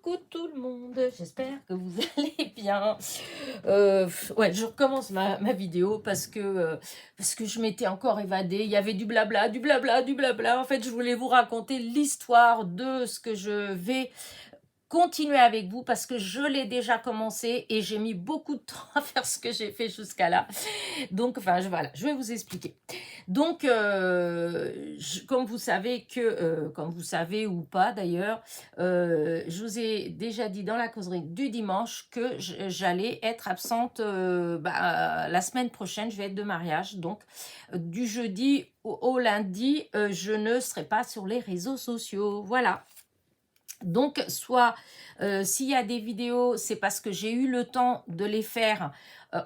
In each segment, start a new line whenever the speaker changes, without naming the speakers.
Coucou tout le monde, j'espère que vous allez bien. Ouais, je recommence ma vidéo parce que je m'étais encore évadée. Il y avait du blabla, du blabla, du blabla. En fait, je voulais vous raconter l'histoire de ce que je vais continuer avec vous parce que je l'ai déjà commencé et j'ai mis beaucoup de temps à faire ce que j'ai fait jusqu'à là. Donc, enfin, voilà, je vais vous expliquer. Donc, comme vous savez comme vous savez ou pas d'ailleurs, je vous ai déjà dit dans la causerie du dimanche que j'allais être absente la semaine prochaine. Je vais être de mariage, donc du jeudi au lundi, je ne serai pas sur les réseaux sociaux. Voilà. Donc, soit s'il y a des vidéos, c'est parce que j'ai eu le temps de les faire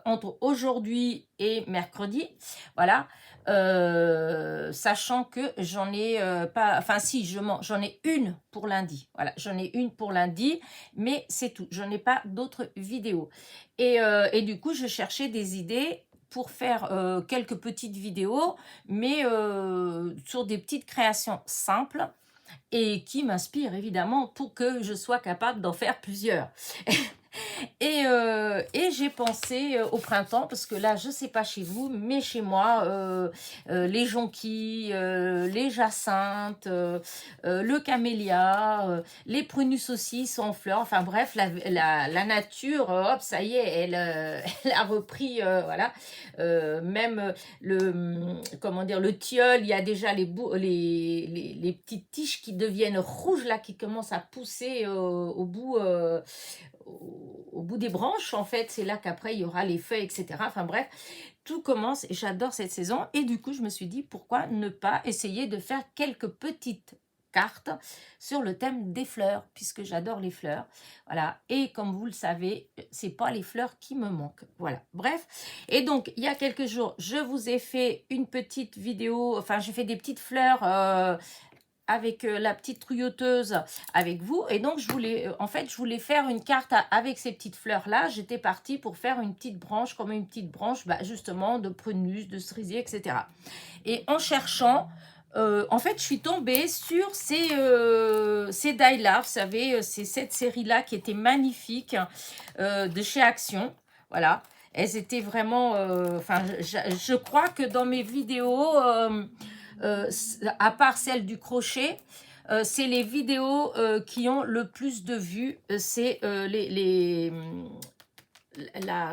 entre aujourd'hui et mercredi. Voilà. Sachant que j'en ai pas... Enfin, si, j'en ai une pour lundi. Voilà, j'en ai une pour lundi, mais c'est tout. Je n'ai pas d'autres vidéos. Et du coup, je cherchais des idées pour faire quelques petites vidéos, mais sur des petites créations simples et qui m'inspire évidemment pour que je sois capable d'en faire plusieurs. Et j'ai pensé au printemps, parce que là, je ne sais pas chez vous, mais chez moi, les jonquilles, les jacinthes, le camélia, les prunus aussi sont en fleurs. Enfin bref, la nature, hop, ça y est, elle a repris, voilà. Même comment dire, le tilleul, il y a déjà les petites tiges qui deviennent rouges, là, qui commencent à pousser au bout des branches, en fait, c'est là qu'après il y aura les feuilles, etc. Enfin bref, tout commence et j'adore cette saison. Et du coup, je me suis dit, pourquoi ne pas essayer de faire quelques petites cartes sur le thème des fleurs, puisque j'adore les fleurs. Voilà. Et comme vous le savez, c'est pas les fleurs qui me manquent. Voilà. Bref. Et donc, il y a quelques jours, je vous ai fait une petite vidéo, enfin, j'ai fait des petites fleurs avec la petite trouilloteuse avec vous, et donc je voulais faire une carte avec ces petites fleurs là. J'étais partie pour faire une petite branche, comme une petite branche justement de prunus, de cerisier, etc. Et en cherchant, en fait je suis tombée sur ces die là, vous savez, c'est cette série là qui était magnifique, de chez Action. Voilà, elles étaient vraiment, enfin je crois que dans mes vidéos, à part celle du crochet, c'est les vidéos qui ont le plus de vues. C'est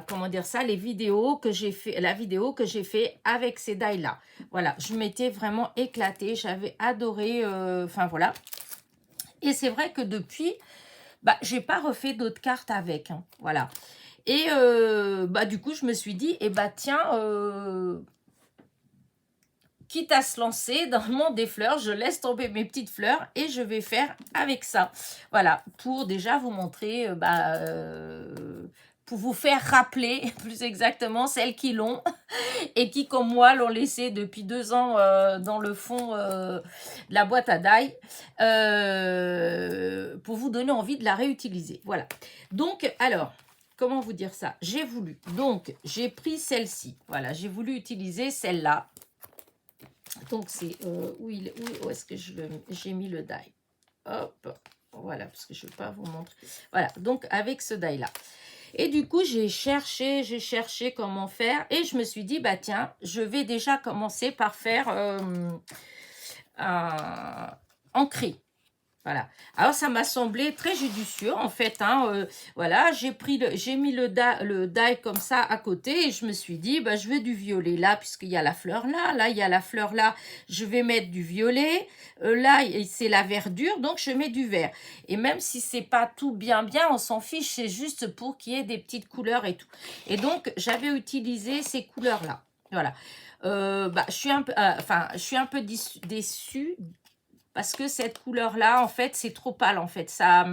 comment dire ça, les vidéos que j'ai fait, la vidéo que j'ai fait avec ces die là. Voilà, je m'étais vraiment éclatée, j'avais adoré. Enfin voilà. Et c'est vrai que depuis, j'ai pas refait d'autres cartes avec. Hein, voilà. Et du coup, je me suis dit, tiens, quitte à se lancer dans le monde des fleurs, je laisse tomber mes petites fleurs et je vais faire avec ça. Voilà, pour déjà vous montrer, pour vous faire rappeler plus exactement celles qui l'ont et qui, comme moi, l'ont laissé depuis 2 ans dans le fond de la boîte à die, pour vous donner envie de la réutiliser. Voilà. Donc, alors, comment vous dire ça? Donc, j'ai pris celle-ci. Voilà, j'ai voulu utiliser celle-là. Donc, c'est où est-ce que j'ai mis le die? Hop, voilà, parce que je ne vais pas vous montrer. Voilà, donc avec ce die-là. Et du coup, j'ai cherché comment faire. Et je me suis dit, tiens, je vais déjà commencer par faire ancrer. Voilà. Alors, ça m'a semblé très judicieux, en fait. Hein, voilà, j'ai mis le die comme ça à côté et je me suis dit, je veux du violet là, puisqu'il y a la fleur là. Là, il y a la fleur là. Je vais mettre du violet. Là, c'est la verdure, donc je mets du vert. Et même si c'est pas tout bien, on s'en fiche. C'est juste pour qu'il y ait des petites couleurs et tout. Et donc, j'avais utilisé ces couleurs-là. Voilà. Je suis un peu déçue parce que cette couleur-là, en fait, c'est trop pâle, en fait. Ça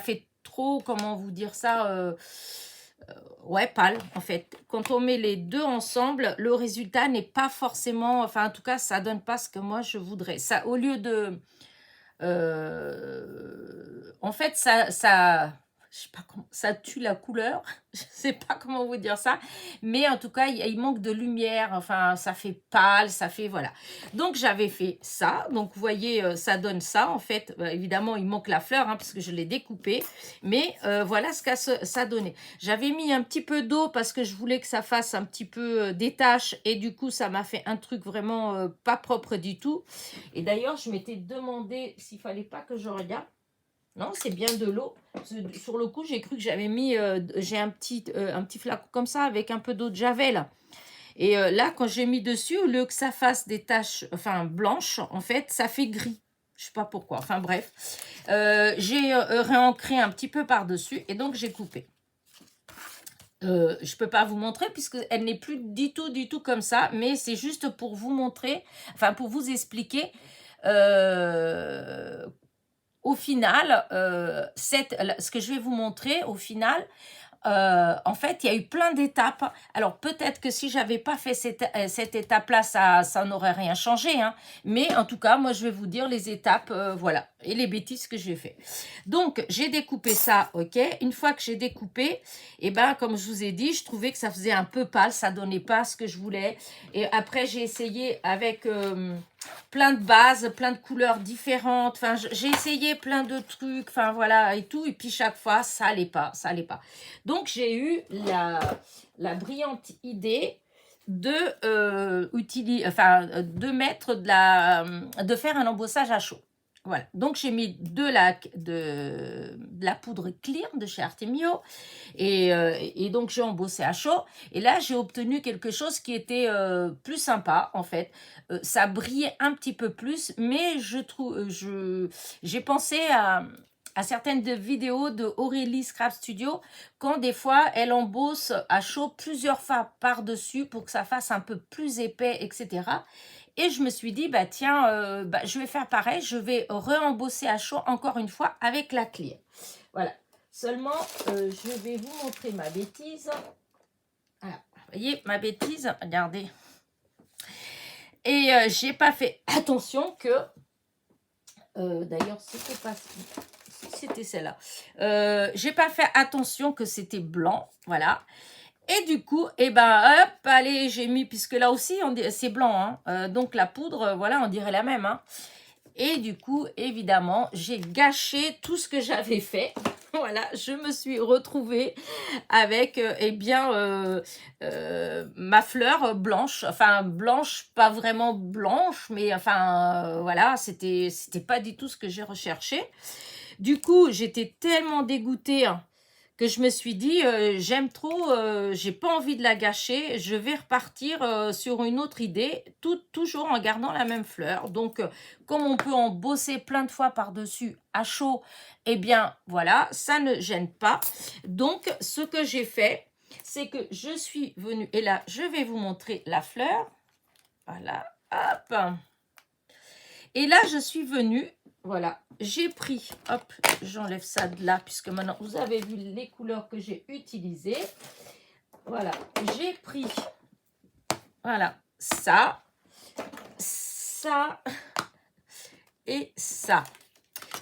fait trop, comment vous dire ça, ouais, pâle, en fait. Quand on met les deux ensemble, le résultat n'est pas forcément... Enfin, en tout cas, ça donne pas ce que moi, je voudrais. Ça, au lieu de... en fait, ça je sais pas comment, ça tue la couleur, je sais pas comment vous dire ça, mais en tout cas, il manque de lumière, enfin, ça fait pâle, ça fait, voilà. Donc, j'avais fait ça, donc vous voyez, ça donne ça, en fait. Évidemment, il manque la fleur, hein, parce que je l'ai découpée, mais voilà ce que ça donnait. J'avais mis un petit peu d'eau parce que je voulais que ça fasse un petit peu des taches, et du coup, ça m'a fait un truc vraiment pas propre du tout. Et d'ailleurs, je m'étais demandé s'il fallait pas que je regarde. Non, c'est bien de l'eau. Sur le coup, j'ai cru que j'avais mis, j'ai un petit flacon comme ça avec un peu d'eau de javel. Et là, quand j'ai mis dessus, au lieu que ça fasse des taches, enfin blanches, en fait, ça fait gris. Je sais pas pourquoi. Enfin bref, j'ai réancré un petit peu par-dessus et donc j'ai coupé. Je peux pas vous montrer puisque elle n'est plus du tout comme ça, mais c'est juste pour vous montrer, enfin pour vous expliquer. Au final, ce que je vais vous montrer, au final, en fait, il y a eu plein d'étapes. Alors, peut-être que si j'avais pas fait cette étape-là, ça n'aurait rien changé, hein. Mais en tout cas, moi, je vais vous dire les étapes, voilà, et les bêtises que j'ai fait. Donc, j'ai découpé ça, ok. Une fois que j'ai découpé, et ben, comme je vous ai dit, je trouvais que ça faisait un peu pâle, ça donnait pas ce que je voulais. Et après, j'ai essayé avec plein de bases, plein de couleurs différentes. Enfin, j'ai essayé plein de trucs, enfin voilà, et tout. Et puis, chaque fois, ça allait pas, ça allait pas. Donc, j'ai eu la brillante idée de, mettre de faire un embossage à chaud. Voilà, donc j'ai mis de la poudre clear de chez Artemio et donc j'ai embossé à chaud et là j'ai obtenu quelque chose qui était plus sympa en fait. Ça brillait un petit peu plus, mais j'ai pensé à certaines vidéos de Aurélie Scrap Studio quand des fois elle embosse à chaud plusieurs fois par-dessus pour que ça fasse un peu plus épais, etc. Et je me suis dit, bah tiens, je vais faire pareil, je vais re-embosser à chaud encore une fois avec la clear. Voilà. Seulement, je vais vous montrer ma bêtise. Voilà. Vous voyez, ma bêtise, regardez. Et j'ai pas fait attention que... D'ailleurs, c'était celle-là. J'ai pas fait attention que c'était blanc. Voilà. Et du coup, eh ben, hop, allez, j'ai mis, puisque là aussi, c'est blanc, hein, donc la poudre, voilà, on dirait la même, hein. Et du coup, évidemment, j'ai gâché tout ce que j'avais fait. Voilà, je me suis retrouvée avec, ma fleur blanche. Enfin, blanche, pas vraiment blanche, mais enfin, voilà, c'était pas du tout ce que j'ai recherché. Du coup, j'étais tellement dégoûtée, hein, que je me suis dit, j'aime trop, j'ai pas envie de la gâcher, je vais repartir sur une autre idée, toujours en gardant la même fleur. Donc, comme on peut en bosser plein de fois par-dessus à chaud, eh bien, voilà, ça ne gêne pas. Donc, ce que j'ai fait, c'est que je suis venue, et là, je vais vous montrer la fleur. Voilà, hop. Et là, je suis venue, voilà, j'ai pris, hop, j'enlève ça de là, puisque maintenant, vous avez vu les couleurs que j'ai utilisées. Voilà, j'ai pris, voilà, ça et ça.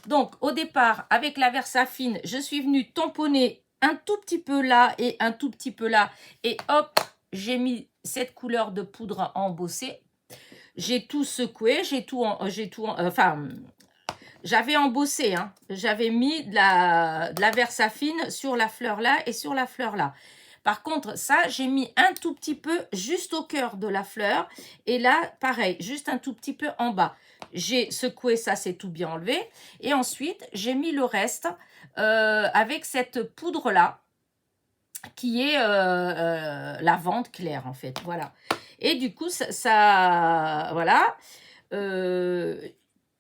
Donc, au départ, avec la Versafine, je suis venue tamponner un tout petit peu là et un tout petit peu là. Et hop, j'ai mis cette couleur de poudre embossée. J'ai tout secoué, j'avais embossé, hein. J'avais mis de la Versafine sur la fleur là et sur la fleur là. Par contre, ça, j'ai mis un tout petit peu juste au cœur de la fleur. Et là, pareil, juste un tout petit peu en bas. J'ai secoué, ça c'est tout bien enlevé. Et ensuite, j'ai mis le reste avec cette poudre-là, qui est lavande claire, en fait. Voilà. Et du coup, voilà.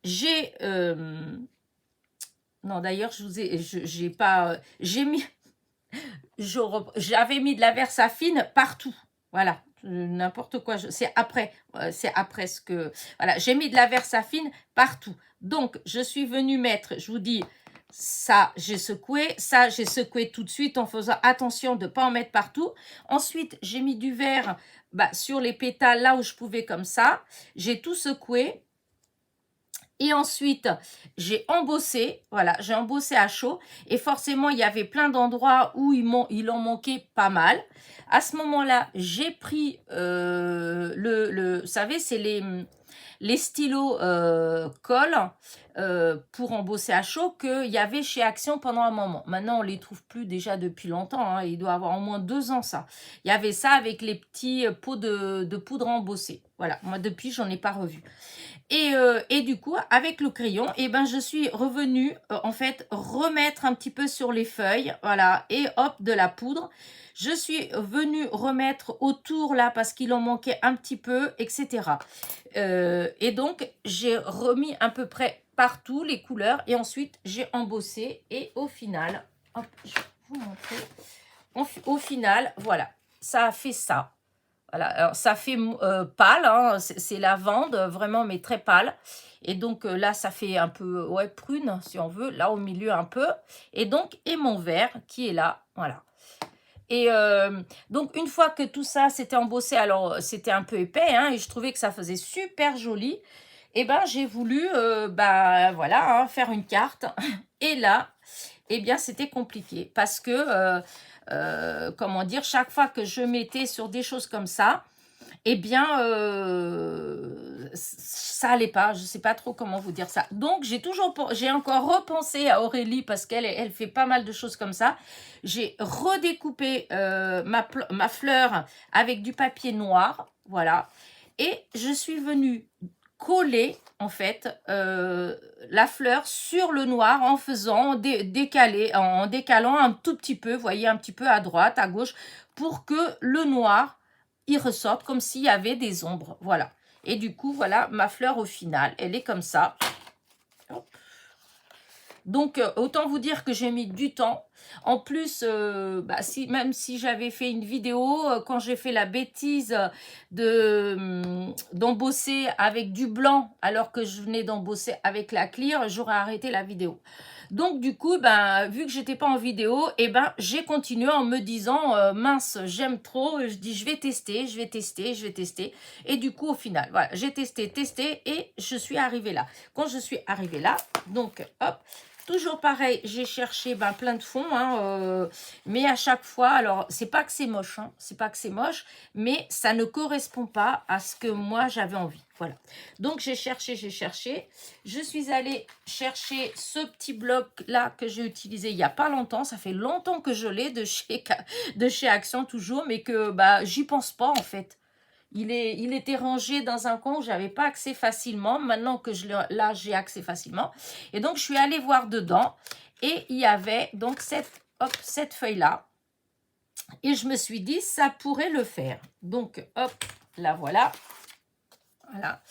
J'ai... non, d'ailleurs, j'ai pas... j'ai mis... J'avais mis de la Versafine partout. Voilà, n'importe quoi. C'est après ce que... Voilà, j'ai mis de la Versafine partout. Donc, je suis venue mettre, je vous dis, ça, j'ai secoué. Ça, j'ai secoué tout de suite en faisant attention de ne pas en mettre partout. Ensuite, j'ai mis du verre sur les pétales, là où je pouvais comme ça. J'ai tout secoué. Et ensuite, j'ai embossé, voilà, j'ai embossé à chaud. Et forcément, il y avait plein d'endroits où il en manquait pas mal. À ce moment-là, j'ai pris vous savez, c'est les stylos colle pour embosser à chaud qu'il y avait chez Action pendant un moment. Maintenant, on les trouve plus déjà depuis longtemps. Hein, il doit avoir au moins 2 ans, ça. Il y avait ça avec les petits pots de poudre embossée. Voilà, moi, depuis, j'en ai pas revu. Et du coup, avec le crayon, eh ben, je suis revenue, en fait, remettre un petit peu sur les feuilles, voilà, et hop, de la poudre. Je suis venue remettre autour, là, parce qu'il en manquait un petit peu, etc. Et donc, j'ai remis à peu près partout les couleurs, et ensuite, j'ai embossé, et au final, hop, je vais vous montrer, au final, voilà, ça a fait ça. Voilà, alors ça fait pâle, hein, c'est lavande, vraiment, mais très pâle. Et donc là, ça fait un peu, ouais, prune, si on veut, là au milieu un peu. Et donc, et mon vert qui est là, voilà. Et donc, une fois que tout ça s'était embossé, alors c'était un peu épais, hein, et je trouvais que ça faisait super joli, et ben j'ai voulu, bah voilà, hein, faire une carte. Et là, eh bien, c'était compliqué parce que, comment dire, chaque fois que je mettais sur des choses comme ça, eh bien, ça allait pas. Je sais pas trop comment vous dire ça. Donc, j'ai encore repensé à Aurélie parce elle fait pas mal de choses comme ça. J'ai redécoupé ma fleur avec du papier noir, voilà. Et je suis venue coller en fait la fleur sur le noir en faisant en décalant un tout petit peu, vous voyez, un petit peu à droite, à gauche, pour que le noir il ressorte comme s'il y avait des ombres, voilà. Et du coup, voilà ma fleur au final, elle est comme ça. Hop. Donc, autant vous dire que j'ai mis du temps. En plus, bah, même si j'avais fait une vidéo, quand j'ai fait la bêtise d'embosser avec du blanc, alors que je venais d'embosser avec la clear, j'aurais arrêté la vidéo. Donc, du coup, ben, vu que j'étais pas en vidéo, eh ben, j'ai continué en me disant, mince, j'aime trop. Je dis, je vais tester, je vais tester, je vais tester. Et du coup, au final, voilà, j'ai testé, et je suis arrivée là. Quand je suis arrivée là, donc, hop, toujours pareil, j'ai cherché plein de fonds, hein, mais à chaque fois, alors c'est pas que c'est moche, hein, c'est pas que c'est moche, mais ça ne correspond pas à ce que moi j'avais envie. Voilà. Donc j'ai cherché, je suis allée chercher ce petit bloc là que j'ai utilisé il y a pas longtemps, ça fait longtemps que je l'ai de chez Action toujours, mais que bah j'y pense pas en fait. Il était rangé dans un coin où j'avais pas accès facilement. Maintenant que là, j'ai accès facilement. Et donc, je suis allée voir dedans. Et il y avait donc cette feuille-là. Et je me suis dit, ça pourrait le faire. Donc, hop, la voilà. Voilà.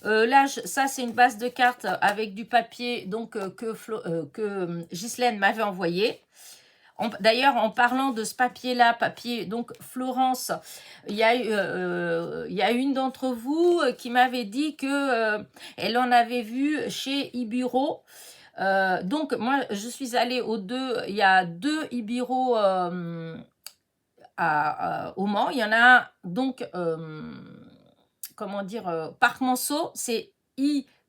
Là, ça, c'est une base de cartes avec du papier donc, que Ghislaine m'avait envoyé. D'ailleurs, en parlant de ce papier-là, donc Florence, il y a une d'entre vous qui m'avait dit que elle en avait vu chez Iburo. Donc, moi, je suis allée aux deux. Il y a 2 Iburo au Mans. Il y en a un, donc, comment dire, Parc Monceau, c'est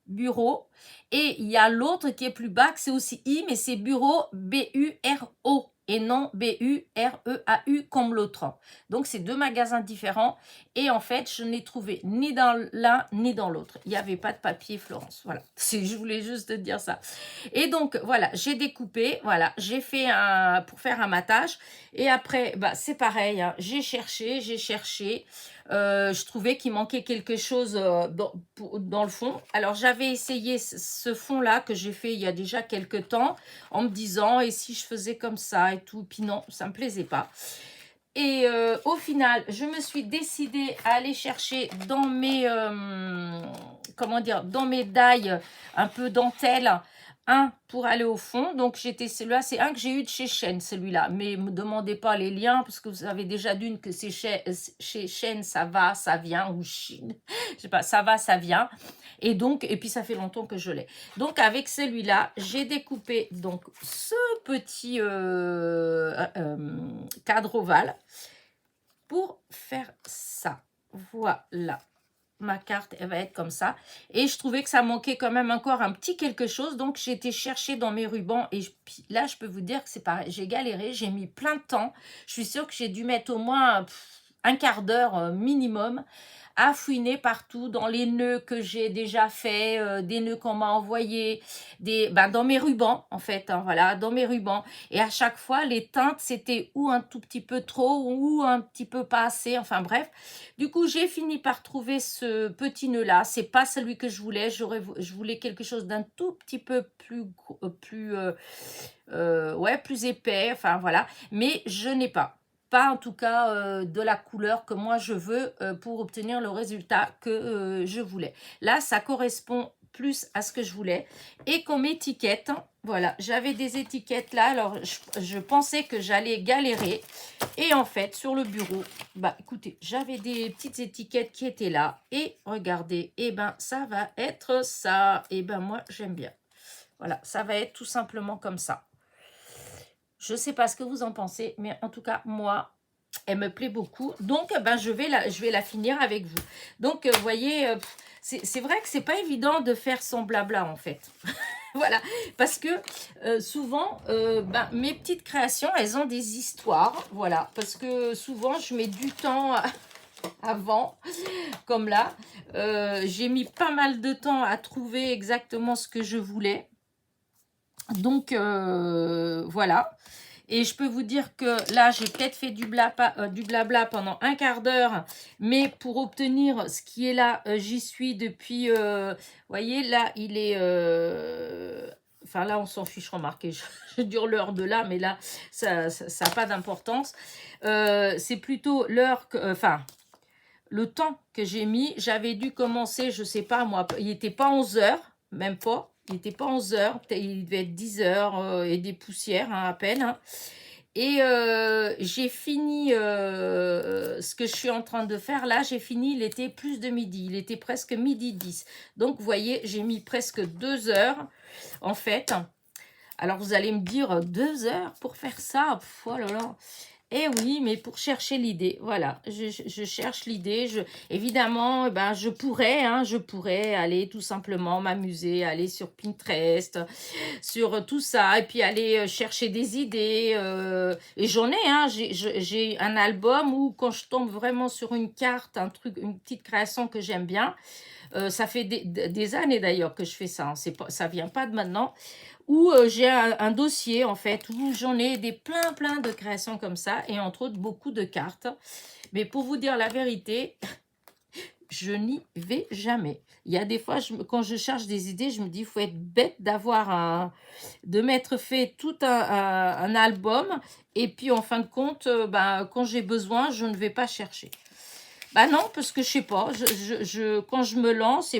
Bureau. Et il y a l'autre qui est plus bas, que c'est aussi mais c'est Bureau, B-U-R-O. Et non B-U-R-E-A-U comme l'autre. Donc, c'est 2 magasins différents. Et en fait, je n'ai trouvé ni dans l'un ni dans l'autre. Il n'y avait pas de papier Florence. Voilà. Je voulais juste te dire ça. Et donc, voilà, j'ai découpé. Voilà, j'ai fait pour faire un matage. Et après, bah, c'est pareil. Hein, j'ai cherché. Je trouvais qu'il manquait quelque chose dans le fond. Alors, j'avais essayé ce fond-là que j'ai fait il y a déjà quelques temps en me disant, et si je faisais comme ça et tout, puis non, ça me plaisait pas. Et au final, je me suis décidée à aller chercher dans mes, dans mes dailles un peu dentelle, un pour aller au fond. Donc, celui-là, c'est un que j'ai eu de chez Shein, celui-là. Mais ne me demandez pas les liens, parce que vous avez déjà d'une que c'est chez Shein, ça va, ça vient, ou Chine, je sais pas, ça va, ça vient. Et donc, et puis ça fait longtemps que je l'ai. Donc, avec celui-là, j'ai découpé donc ce petit cadre ovale pour faire ça. Voilà. ma carte, elle va être comme ça. Et je trouvais que ça manquait quand même encore un petit quelque chose. Donc, j'ai été chercher dans mes rubans. Et puis là, je peux vous dire que c'est pareil. J'ai galéré, j'ai mis plein de temps. Je suis sûre que j'ai dû mettre au moins un quart d'heure minimum à fouiner partout dans les nœuds que j'ai déjà fait, des nœuds qu'on m'a envoyés, dans mes rubans en fait, hein, voilà, dans mes rubans. Et à chaque fois, les teintes, c'était ou un tout petit peu trop ou un petit peu pas assez, enfin bref. Du coup, j'ai fini par trouver ce petit nœud-là. C'est pas celui que je voulais. Je voulais quelque chose d'un tout petit peu plus épais, enfin voilà. Mais je n'ai pas en tout cas de la couleur que moi je veux pour obtenir le résultat que je voulais. Là, ça correspond plus à ce que je voulais. Et comme étiquette, voilà, j'avais des étiquettes là, alors je pensais que j'allais galérer. Et en fait, sur le bureau, bah écoutez, j'avais des petites étiquettes qui étaient là. Et regardez, et ben ça va être ça. Et ben moi, j'aime bien. Voilà, ça va être tout simplement comme ça. Je ne sais pas ce que vous en pensez, mais en tout cas, moi, elle me plaît beaucoup. Donc, ben, je vais la finir avec vous. Donc, vous voyez, c'est vrai que c'est pas évident de faire son blabla, en fait. Voilà, parce que souvent, mes petites créations, elles ont des histoires. Voilà, parce que souvent, je mets du temps avant, comme là. J'ai mis pas mal de temps à trouver exactement ce que je voulais. Donc, voilà. Et je peux vous dire que là, j'ai peut-être fait du blabla pendant un quart d'heure. Mais pour obtenir ce qui est là, j'y suis depuis... vous voyez, là, il est... Enfin, là, on s'en fiche, remarquez. Je dure l'heure de là, mais là, ça n'a pas d'importance. C'est plutôt l'heure que... Enfin, le temps que j'ai mis. J'avais dû commencer, je sais pas moi, il n'était pas 11 heures, même pas. Il n'était pas 11 heures, il devait être 10 heures et des poussières hein, à peine. Hein. Et j'ai fini ce que je suis en train de faire. Là, j'ai fini, il était plus de midi. Il était presque midi 10. Donc, vous voyez, j'ai mis presque 2 heures en fait. Alors, vous allez me dire 2 heures pour faire ça. Pff, oh là là. Eh oui, mais pour chercher l'idée, voilà, je cherche l'idée. Évidemment, je pourrais aller tout simplement m'amuser, aller sur Pinterest, sur tout ça, et puis aller chercher des idées. Et j'en ai, hein, j'ai un album où quand je tombe vraiment sur une carte, un truc, une petite création que j'aime bien, ça fait des années d'ailleurs que je fais ça, hein, ça vient pas de maintenant, où j'ai un dossier en fait, où j'en ai plein de créations comme ça, et entre autres beaucoup de cartes. Mais pour vous dire la vérité, je n'y vais jamais. Il y a des fois, quand je cherche des idées, je me dis, il faut être bête de m'être fait tout un album, et puis en fin de compte, quand j'ai besoin, je ne vais pas chercher. Bah non, parce que je sais pas, quand je me lance,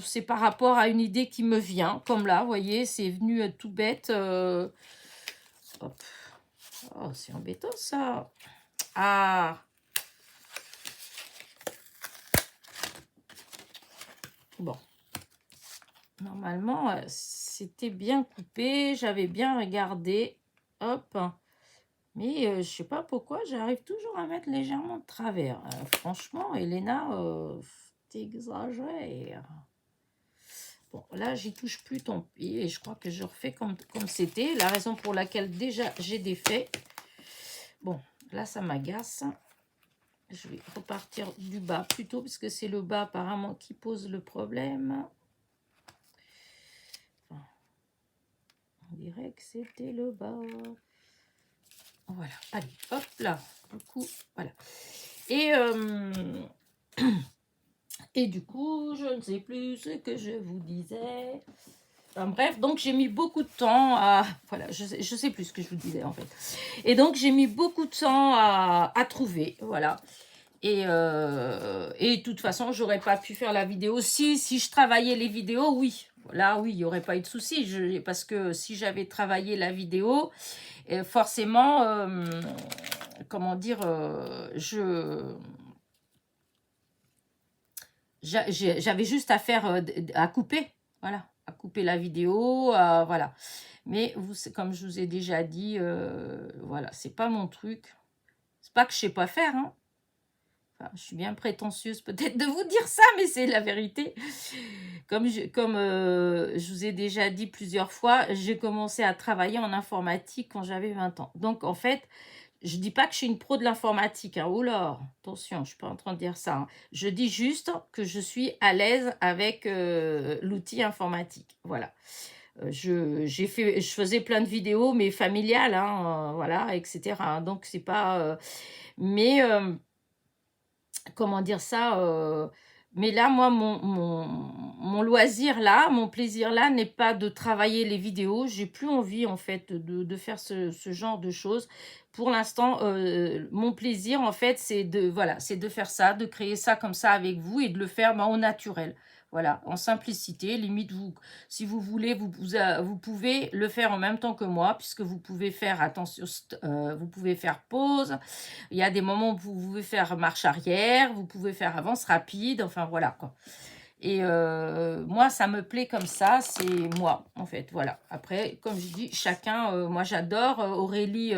c'est par rapport à une idée qui me vient. Comme là, vous voyez, c'est venu tout bête. Hop. Oh, c'est embêtant ça. Ah. Bon. Normalement, c'était bien coupé. J'avais bien regardé. Hop. Mais je sais pas pourquoi, j'arrive toujours à mettre légèrement de travers. Franchement, Elena, t'exagères. Bon, là, j'y touche plus, tant pis. Et je crois que je refais comme c'était. La raison pour laquelle déjà j'ai défait. Bon, là, ça m'agace. Je vais repartir du bas plutôt, parce que c'est le bas apparemment qui pose le problème. Enfin, on dirait que c'était le bas. Voilà, allez, hop là. Du coup, voilà. Et du coup, je ne sais plus ce que je vous disais. Enfin, bref, donc j'ai mis beaucoup de temps à... Voilà, je sais plus ce que je vous disais en fait. Et donc j'ai mis beaucoup de temps à trouver, voilà. Et de toute façon, j'aurais pas pu faire la vidéo. Si je travaillais les vidéos, oui. Là, oui, il n'y aurait pas eu de souci. Parce que si j'avais travaillé la vidéo, forcément, comment dire, j'avais juste à faire, à couper, voilà, à couper la vidéo, voilà. Mais comme je vous ai déjà dit, voilà, c'est pas mon truc. C'est pas que je sais pas faire, hein. Enfin, je suis bien prétentieuse peut-être de vous dire ça, mais c'est la vérité. Je vous ai déjà dit plusieurs fois, j'ai commencé à travailler en informatique quand j'avais 20 ans. Donc, en fait, je dis pas que je suis une pro de l'informatique. Hein. Oh là, attention, je ne suis pas en train de dire ça. Hein. Je dis juste que je suis à l'aise avec l'outil informatique. Voilà. Je faisais plein de vidéos, mais familiales, hein, voilà, etc. Donc, c'est pas... mais... comment dire ça mais là, moi, mon loisir là, mon plaisir là n'est pas de travailler les vidéos. J'ai plus envie, en fait, de faire ce genre de choses. Pour l'instant, mon plaisir, en fait, c'est de, voilà, c'est de faire ça, de créer ça comme ça avec vous et de le faire au naturel. Voilà, en simplicité. Limite, vous, si vous voulez, vous pouvez le faire en même temps que moi, puisque vous pouvez faire, attention, vous pouvez faire pause. Il y a des moments où vous pouvez faire marche arrière, vous pouvez faire avance rapide, enfin voilà quoi. Et moi, ça me plaît comme ça, c'est moi en fait, voilà. Après, comme je dis, chacun, moi j'adore Aurélie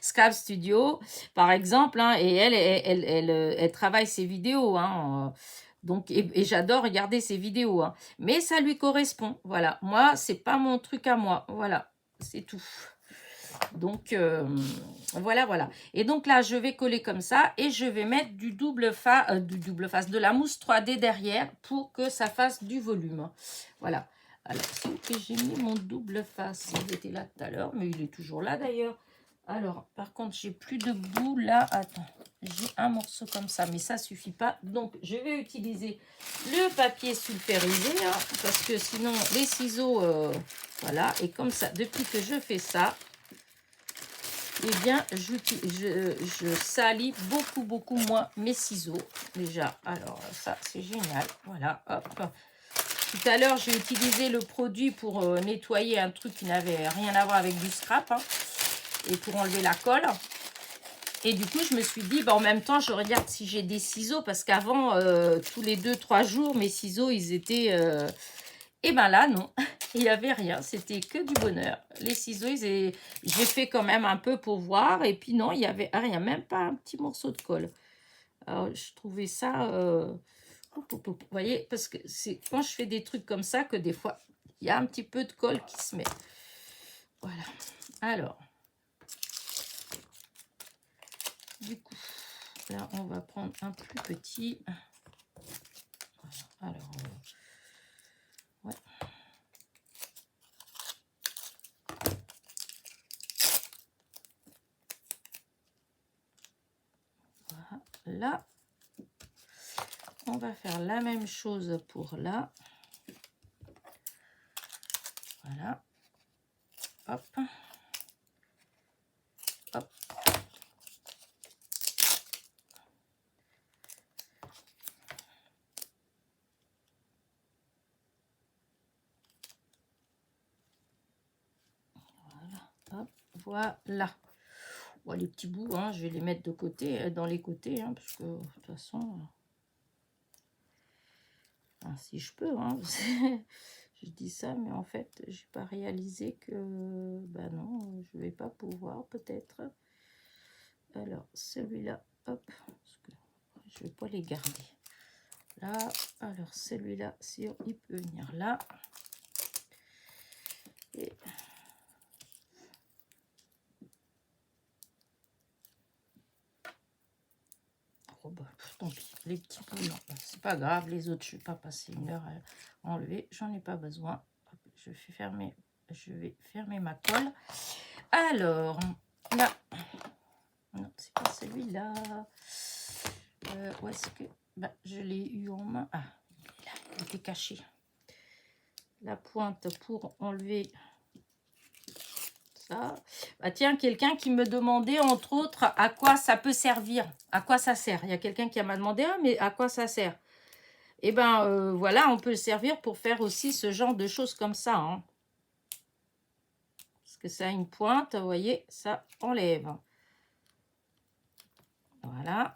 Scab Studio, par exemple, hein, et elle travaille ses vidéos, hein, donc, et j'adore regarder ses vidéos, hein, mais ça lui correspond, voilà. Moi, c'est pas mon truc à moi, voilà, c'est tout. Donc, voilà, voilà. Et donc là, je vais coller comme ça et je vais mettre du double face, de la mousse 3D derrière pour que ça fasse du volume. Voilà. Alors, c'est où que j'ai mis mon double face? Il était là tout à l'heure, mais il est toujours là d'ailleurs. Alors, par contre, j'ai plus de bout là. Attends, j'ai un morceau comme ça, mais ça suffit pas. Donc, je vais utiliser le papier sulfurisé, hein, parce que sinon, les ciseaux, voilà. Et comme ça, depuis que je fais ça, eh bien, je salis beaucoup moins mes ciseaux, déjà. Alors, ça, c'est génial. Voilà, hop. Tout à l'heure, j'ai utilisé le produit pour nettoyer un truc qui n'avait rien à voir avec du scrap, hein, et pour enlever la colle. Et du coup, je me suis dit, bah, en même temps, je regarde si j'ai des ciseaux, parce qu'avant, tous les 2-3 jours, mes ciseaux, ils étaient... Et ben là, non, il n'y avait rien, c'était que du bonheur. Les ciseaux, j'ai fait quand même un peu pour voir, et puis non, il n'y avait rien, même pas un petit morceau de colle. Alors, je trouvais ça... vous voyez, parce que c'est quand je fais des trucs comme ça que des fois, il y a un petit peu de colle qui se met. Voilà. Alors, du coup, là, on va prendre un plus petit. Voilà. Alors, ouais. Là, on va faire la même chose pour là. Voilà. Hop. Hop. Voilà. Hop. Voilà. Bon, les petits bouts, hein, je vais les mettre de côté, dans les côtés, hein, parce que de toute façon, enfin, si je peux, hein, je dis ça, mais en fait, j'ai pas réalisé que, bah non, je vais pas pouvoir peut-être. Alors, celui-là, hop, parce que je vais pas les garder. Là, alors celui-là, si il peut venir là. Et oh bah, tant pis, les petits bouts, non, c'est pas grave, les autres, je vais pas passer une heure à enlever, j'en ai pas besoin. Hop, je vais fermer ma colle. Alors, là, non, c'est pas celui-là. Où est-ce que... Bah, je l'ai eu en main. Ah, il est là, il était caché. La pointe pour enlever ça. Bah, tiens, quelqu'un qui me demandait, entre autres, à quoi ça peut servir. À quoi ça sert. Il y a quelqu'un qui m'a demandé, ah, mais à quoi ça sert? Et ben voilà, on peut le servir pour faire aussi ce genre de choses comme ça. Hein. Parce que ça a une pointe, vous voyez, ça enlève. Voilà.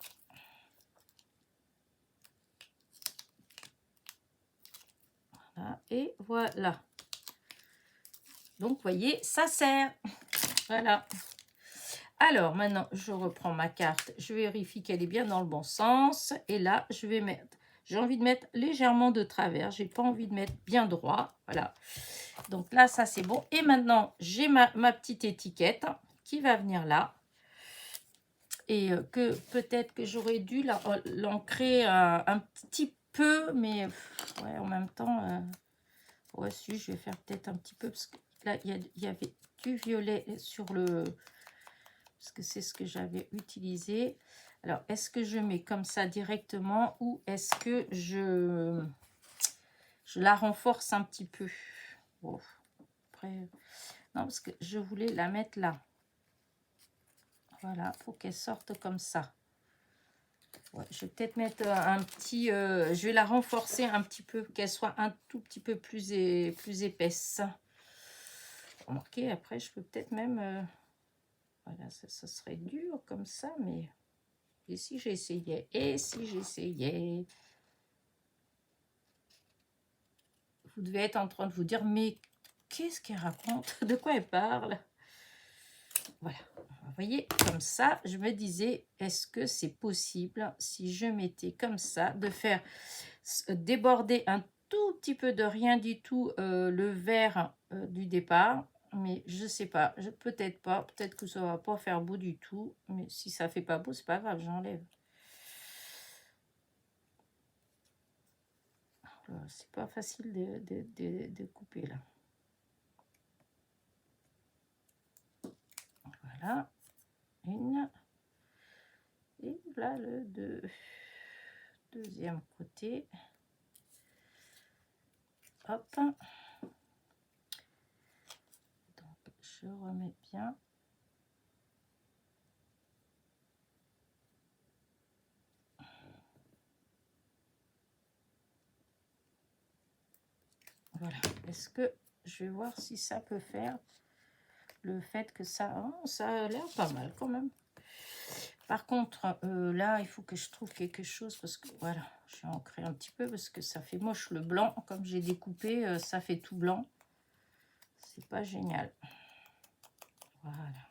Voilà. Et voilà. Donc, vous voyez, ça sert. Voilà. Alors, maintenant, je reprends ma carte. Je vérifie qu'elle est bien dans le bon sens. Et là, je vais mettre... J'ai envie de mettre légèrement de travers. J'ai pas envie de mettre bien droit. Voilà. Donc là, ça, c'est bon. Et maintenant, j'ai ma petite étiquette qui va venir là. Et que peut-être que j'aurais dû l'ancrer un petit peu. Mais ouais, en même temps... ouais, si, je vais faire peut-être un petit peu. Parce que là, il y avait du violet sur le... Parce que c'est ce que j'avais utilisé. Alors, est-ce que je mets comme ça directement ou est-ce que je la renforce un petit peu? Bon, après, non, parce que je voulais la mettre là. Voilà, pour qu'elle sorte comme ça. Ouais, je vais peut-être mettre un petit... je vais la renforcer un petit peu, qu'elle soit un tout petit peu plus épaisse. Remarquez, après, je peux peut-être même... voilà, ça serait dur comme ça, mais... Et si j'essayais? Et si j'essayais? Vous devez être en train de vous dire, mais qu'est-ce qu'elle raconte? De quoi elle parle? Voilà. Vous voyez, comme ça, je me disais, est-ce que c'est possible, si je mettais comme ça, de faire déborder un tout petit peu de rien du tout le vert du départ? Mais je sais pas, peut-être pas, peut-être que ça va pas faire beau du tout. Mais si ça fait pas beau, c'est pas grave, j'enlève. C'est pas facile de couper là. Voilà, une. Et là, le deuxième côté. Hop. Donc, je remets bien. Voilà. Est-ce que je vais voir si ça peut faire le fait que ça... Oh, ça a l'air pas mal quand même. Par contre, là, il faut que je trouve quelque chose parce que, voilà, je vais ancrer un petit peu parce que ça fait moche le blanc. Comme j'ai découpé, ça fait tout blanc. C'est pas génial. Voilà.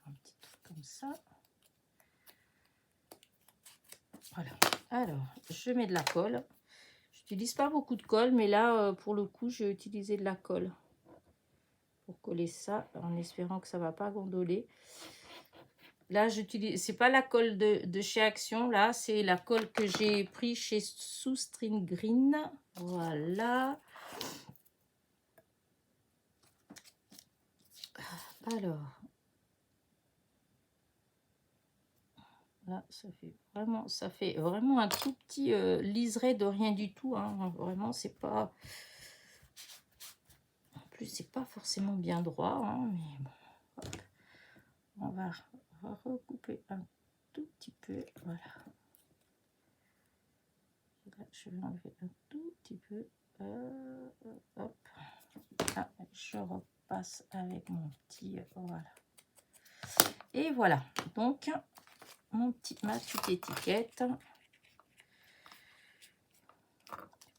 Un petit truc comme ça. Voilà. Alors, je mets de la colle. J'utilise pas beaucoup de colle, mais là, pour le coup, j'ai utilisé de la colle pour coller ça, en espérant que ça va pas gondoler. Là, j'utilise, c'est pas la colle de chez Action, là, c'est la colle que j'ai pris chez Soustring Green. Voilà. Alors, là, ça fait vraiment un tout petit liseré de rien du tout. Hein. Vraiment, c'est pas... En plus, c'est pas forcément bien droit, hein, mais bon. Hop. On va recouper un tout petit peu. Voilà. Là, je vais enlever un tout petit peu. Hop. Là, je repasse avec mon petit... voilà. Et voilà. Donc, ma petite étiquette.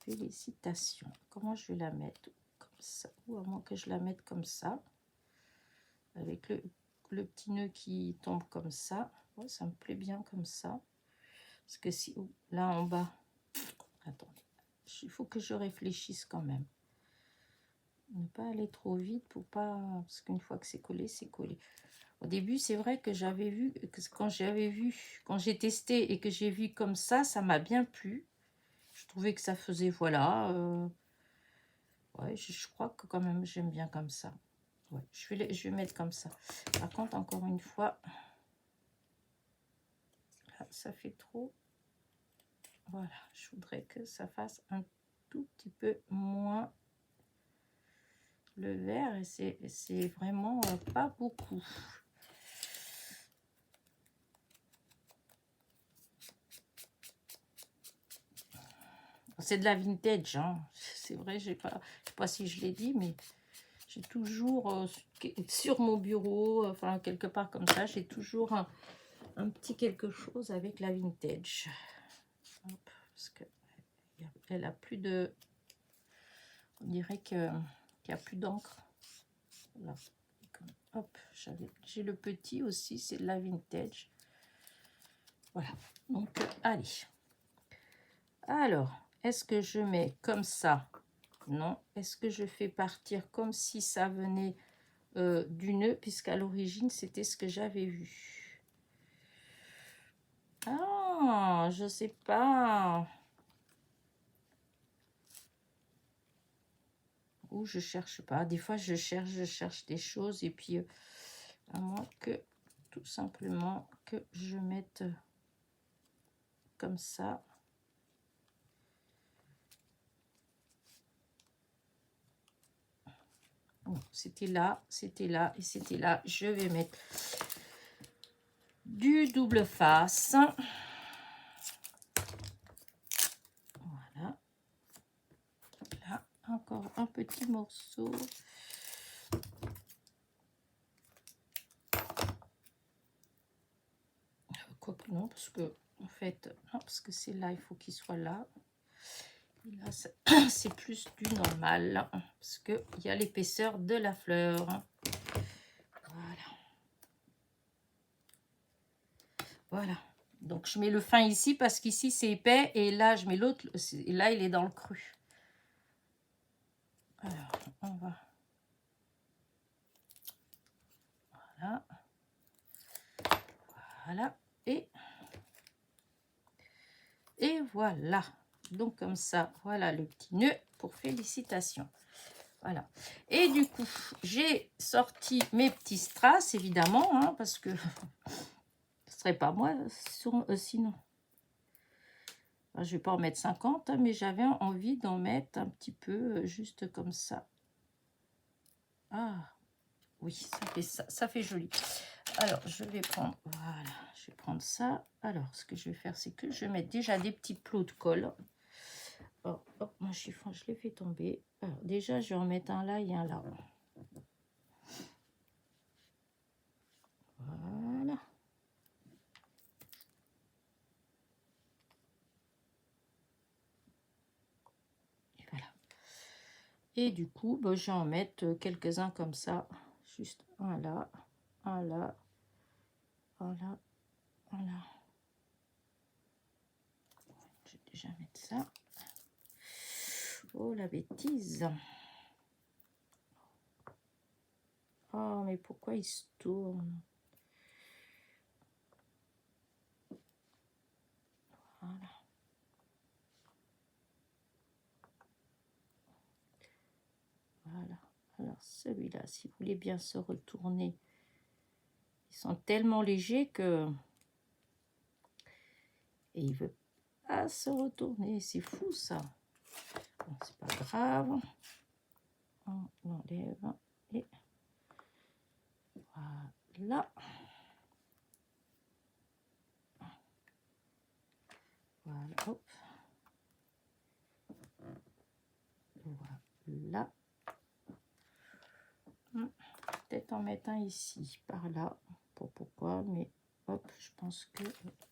Félicitations. Comment je vais la mettre? Comme ça. Ou à moins que je la mette comme ça. Avec le petit nœud qui tombe comme ça. Oh, ça me plaît bien comme ça. Parce que si... Oh, là, en bas... Attendez. Il faut que je réfléchisse quand même. Ne pas aller trop vite pour pas... Parce qu'une fois que c'est collé, c'est collé. Au début, c'est vrai que j'avais vu... Quand j'ai testé et que j'ai vu comme ça m'a bien plu. Je trouvais que ça faisait... Voilà. Ouais, je crois que quand même, j'aime bien comme ça. Ouais, je vais mettre comme ça. Par contre, encore une fois... Là, ça fait trop... Voilà. Je voudrais que ça fasse un tout petit peu moins... le vert, et c'est vraiment pas beaucoup. C'est de la vintage, hein. C'est vrai, je sais pas si je l'ai dit, mais j'ai toujours sur mon bureau, enfin quelque part comme ça, j'ai toujours un petit quelque chose avec la vintage. Hop, parce que elle a plus de... On dirait qu'il n'y a plus d'encre. Voilà. hop, j'ai le petit aussi, c'est de la vintage. Voilà, donc allez. Alors, est-ce que je mets comme ça? Non. Est-ce que je fais partir comme si ça venait du nœud, puisqu'à l'origine, c'était ce que j'avais vu. Ah, je sais pas. Ou je cherche pas. Des fois, je cherche des choses et puis à moins que tout simplement que je mette comme ça. C'était là et c'était là. Je vais mettre du double face. Voilà. Là, encore un petit morceau. Quoique non, parce que en fait, non, parce que c'est là, il faut qu'il soit là. Et là, c'est plus du normal, parce qu'il y a l'épaisseur de la fleur. Voilà. Voilà. Donc, je mets le fin ici, parce qu'ici, c'est épais. Et là, je mets l'autre. Et là, il est dans le cru. Alors, on va... Voilà. Voilà. Et voilà. Donc, comme ça, voilà le petit nœud pour félicitations. Voilà. Et du coup, j'ai sorti mes petits strass, évidemment, hein, parce que ce serait pas moi sinon. Enfin, je vais pas en mettre 50, hein, mais j'avais envie d'en mettre un petit peu, juste comme ça. Ah, oui, ça fait joli. Alors, je vais prendre, voilà, je vais prendre ça. Alors, ce que je vais faire, c'est que je vais mettre déjà des petits plots de colle. Oh, hop, mon chiffon, je l'ai fait tomber. Alors, déjà, je vais en mettre un là et un là. Voilà. Et voilà. Et du coup, bah, je vais en mettre quelques-uns comme ça. Juste un là, un là, un là, un là. Je vais déjà mettre ça. Oh, la bêtise. Oh, mais pourquoi il se tourne? Voilà. Voilà. Alors, celui-là, si vous voulez bien se retourner, ils sont tellement légers que... Et il veut pas se retourner. C'est fou, ça. Bon, c'est pas grave. On enlève. Et voilà. Voilà, hop. Voilà. Peut-être en mettre un ici, par là. Pourquoi, mais hop, je pense que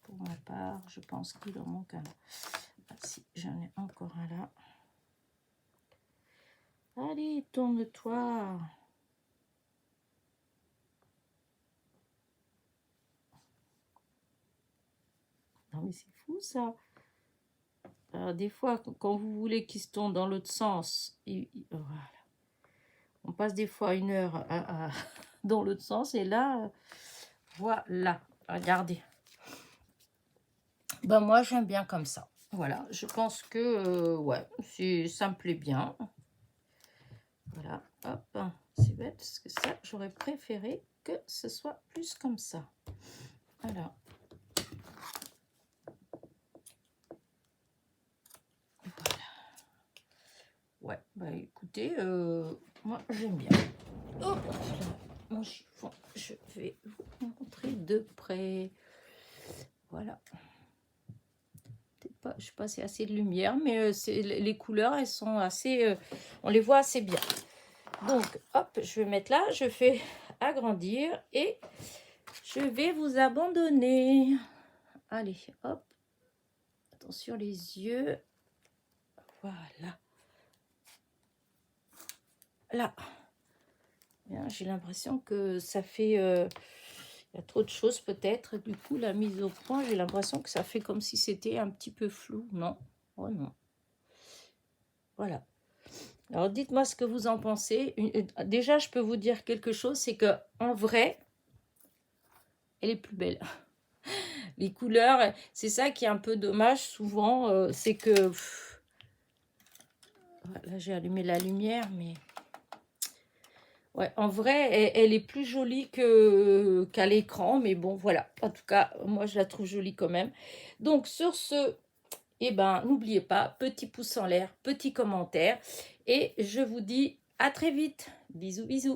pour ma part, je pense qu'il en manque un là. Ah, si, j'en ai encore un là. Allez, tourne-toi. Non, mais c'est fou, ça. Alors, des fois, quand vous voulez qu'il se tourne dans l'autre sens, voilà. On passe des fois 1 heure dans l'autre sens, et là, voilà. Regardez. Ben, moi, j'aime bien comme ça. Voilà, je pense que, ouais, ça me plaît bien. Voilà, hop, c'est bête, parce que ça, j'aurais préféré que ce soit plus comme ça. Voilà. Voilà. Ouais, bah écoutez, moi, j'aime bien. Hop, mon chiffon, je vais vous montrer de près. Voilà. Pas, je sais pas si c'est assez de lumière, mais les couleurs, elles sont assez... on les voit assez bien. Donc, hop, je vais mettre là, je fais agrandir et je vais vous abandonner. Allez, hop. Attention les yeux. Voilà. Là. Hein, j'ai l'impression que ça fait... il y a trop de choses peut-être. Du coup, la mise au point, j'ai l'impression que ça fait comme si c'était un petit peu flou. Non, oh non. Voilà. Alors, dites-moi ce que vous en pensez. Déjà, je peux vous dire quelque chose, c'est que en vrai, elle est plus belle. Les couleurs, c'est ça qui est un peu dommage souvent, c'est que... Là, j'ai allumé la lumière, mais... Ouais, en vrai, elle est plus jolie qu'à l'écran, mais bon, voilà. En tout cas, moi, je la trouve jolie quand même. Donc, sur ce, eh ben, n'oubliez pas, petit pouce en l'air, petit commentaire, et je vous dis à très vite. Bisous, bisous.